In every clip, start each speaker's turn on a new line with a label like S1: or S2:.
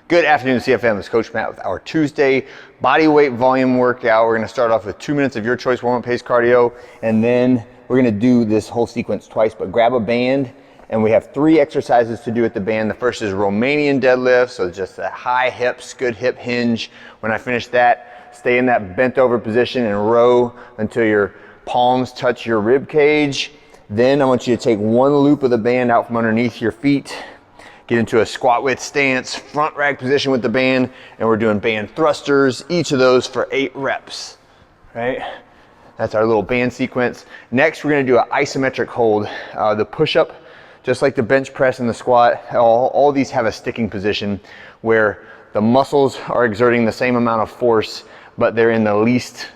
S1: Good afternoon, CFM. It's Coach Matt with our Tuesday body weight volume workout. We're going to start off with 2 minutes of your choice warm-up pace cardio, and then we're going to do this whole sequence twice, but grab a band, and we have 3 exercises to do at the band. The first is Romanian deadlift, so just a high hips, good hip hinge. When I finish that, stay in that bent over position and row until your palms touch your rib cage. Then I want you to take 1 loop of the band out from underneath your feet, get into a squat width stance, front rack position with the band, and we're doing band thrusters, each of those for 8 reps, right? That's our little band sequence. Next, we're gonna do an isometric hold. The push-up, just like the bench press and the squat, all these have a sticking position where the muscles are exerting the same amount of force, but they're in the least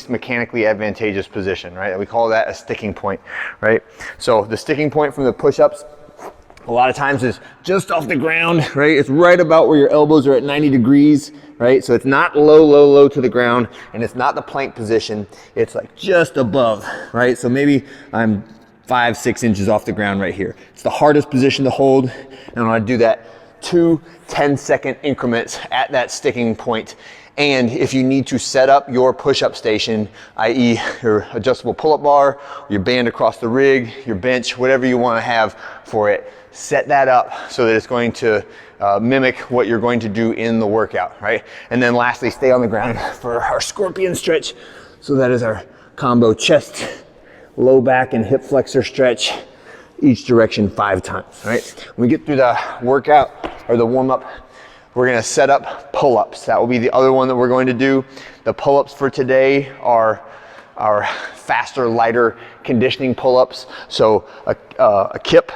S1: mechanically advantageous position, right? We call that a sticking point, right? So the sticking point from the push-ups, a lot of times is just off the ground, right? It's right about where your elbows are at 90 degrees, right? So it's not low to the ground, and it's not the plank position. It's like just above, right? So maybe I'm 5-6 inches off the ground right here. It's the hardest position to hold, and I want to do that 2 10-second increments at that sticking point. And if you need to set up your push-up station, i.e. your adjustable pull-up bar, your band across the rig, your bench, whatever you want to have for it, set that up so that it's going to mimic what you're going to do in the workout, right? And then lastly, stay on the ground for our scorpion stretch. So that is our combo chest, low back, and hip flexor stretch, each direction 5 times, right? When we get through the workout or the warm-up, we're gonna set up pull-ups. That will be the other one that we're going to do. The pull-ups for today are our faster, lighter conditioning pull-ups. So a kip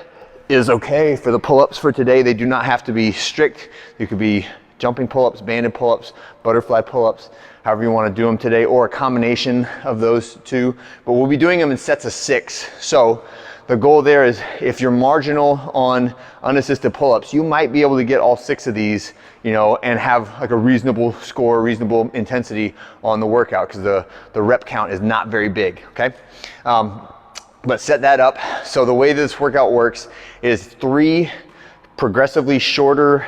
S1: is okay for the pull-ups for today. They do not have to be strict. You could be jumping pull-ups, banded pull-ups, butterfly pull-ups, however you want to do them today, or a combination of those 2. But we'll be doing them in sets of 6. So the goal there is if you're marginal on unassisted pull-ups, you might be able to get all 6 of these, you know, and have like a reasonable score, reasonable intensity on the workout, because the rep count is not very big, okay? But set that up. So the way this workout works is 3 progressively shorter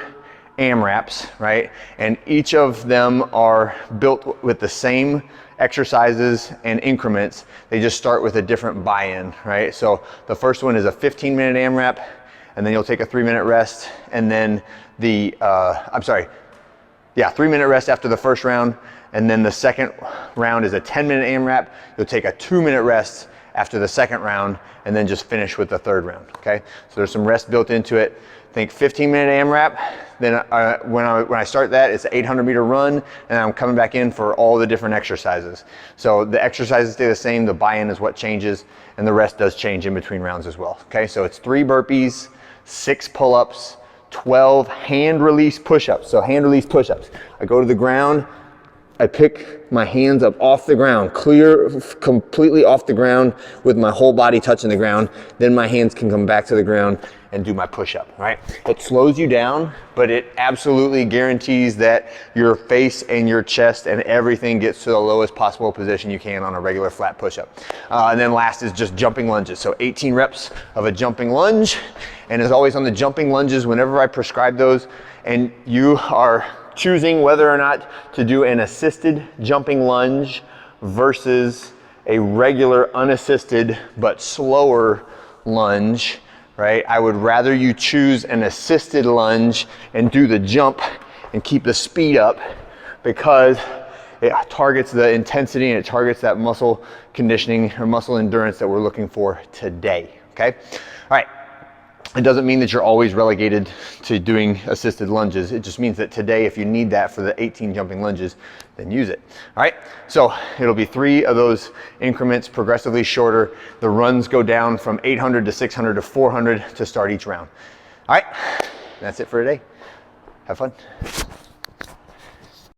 S1: AMRAPs, right? And each of them are built with the same exercises and increments. They just start with a different buy-in, right? So the first one is a 15-minute AMRAP, and then you'll take a 3-minute rest, and then 3-minute rest after the first round, and then the second round is a 10-minute AMRAP. You'll take a 2-minute rest after the second round, and then just finish with the third round, okay? So there's some rest built into it. Think 15-minute AMRAP, then when I start that, it's an 800-meter run, and I'm coming back in for all the different exercises. So the exercises stay the same, the buy-in is what changes, and the rest does change in between rounds as well, okay? So it's 3 burpees, 6 pull-ups, 12 hand release push-ups. So hand release push-ups. I go to the ground, I pick my hands up off the ground, clear, completely off the ground with my whole body touching the ground. Then my hands can come back to the ground and do my push-up, right? It slows you down, but it absolutely guarantees that your face and your chest and everything gets to the lowest possible position you can on a regular flat push-up. And then last is just jumping lunges. So 18 reps of a jumping lunge. And as always on the jumping lunges, whenever I prescribe those and you are choosing whether or not to do an assisted jumping lunge versus a regular unassisted but slower lunge, right? I would rather you choose an assisted lunge and do the jump and keep the speed up, because it targets the intensity and it targets that muscle conditioning or muscle endurance that we're looking for today, okay? All right. It doesn't mean that you're always relegated to doing assisted lunges. It just means that today, if you need that for the 18 jumping lunges, then use it. All right, so it'll be 3 of those increments, progressively shorter. The runs go down from 800 to 600 to 400 to start each round. All right, that's it for today. Have fun.